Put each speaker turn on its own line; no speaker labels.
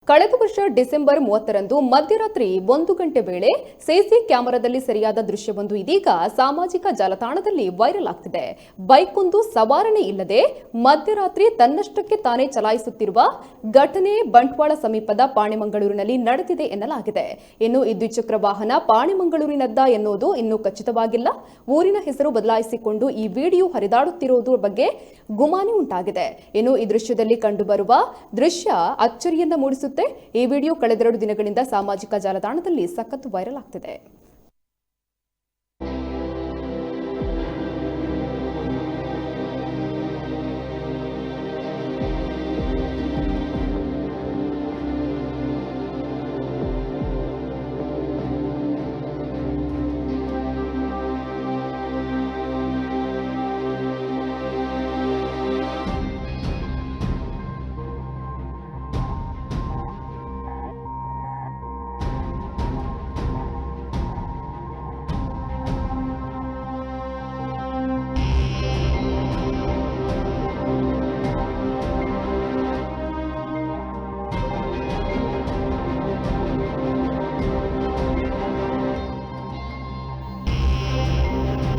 ಕಳೆದ ವರ್ಷ ಡಿಸೆಂಬರ್ 30ರಂದು ಮಧ್ಯರಾತ್ರಿ 1 ಗಂಟೆ ವೇಳೆ ಸಿಸಿ ಕ್ಯಾಮೆರಾದಲ್ಲಿ ಸೆರೆಯಾದ ದೃಶ್ಯವೊಂದು ಇದೀಗ ಸಾಮಾಜಿಕ ಜಾಲತಾಣದಲ್ಲಿ ವೈರಲ್ ಆಗ್ತಿದೆ. ಬೈಕ್ವೊಂದು ಸವಾರನೆ ಇಲ್ಲದೆ ಮಧ್ಯರಾತ್ರಿ ತನ್ನಷ್ಟಕ್ಕೆ ತಾನೇ ಚಲಾಯಿಸುತ್ತಿರುವ ಘಟನೆ ಬಂಟ್ವಾಳ ಸಮೀಪದ ಪಾಣೆಮಂಗಳೂರಿನಲ್ಲಿ ನಡೆದಿದೆ ಎನ್ನಲಾಗಿದೆ. ಇನ್ನು ಈ ದ್ವಿಚಕ್ರ ವಾಹನ ಪಾಣೆಮಂಗಳೂರಿನದ್ದ ಎನ್ನುವುದು ಇನ್ನೂ ಖಚಿತವಾಗಿಲ್ಲ. ಊರಿನ ಹೆಸರು ಬದಲಾಯಿಸಿಕೊಂಡು ಈ ವಿಡಿಯೋ ಹರಿದಾಡುತ್ತಿರುವುದರ ಬಗ್ಗೆ ಗುಮಾನಿ ಉಂಟಾಗಿದೆ. ಇನ್ನು ಈ ದೃಶ್ಯದಲ್ಲಿ ಕಂಡುಬರುವ ದೃಶ್ಯ ಅಚ್ಚರಿಯನ್ನ ಮೂಡಿಸುತ್ತೆ. ಈ ವಿಡಿಯೋ ಕಳೆದೆರಡು ದಿನಗಳಿಂದ ಸಾಮಾಜಿಕ ಜಾಲತಾಣದಲ್ಲಿ ಸಖತ್ ವೈರಲ್ ಆಗ್ತಿದೆ.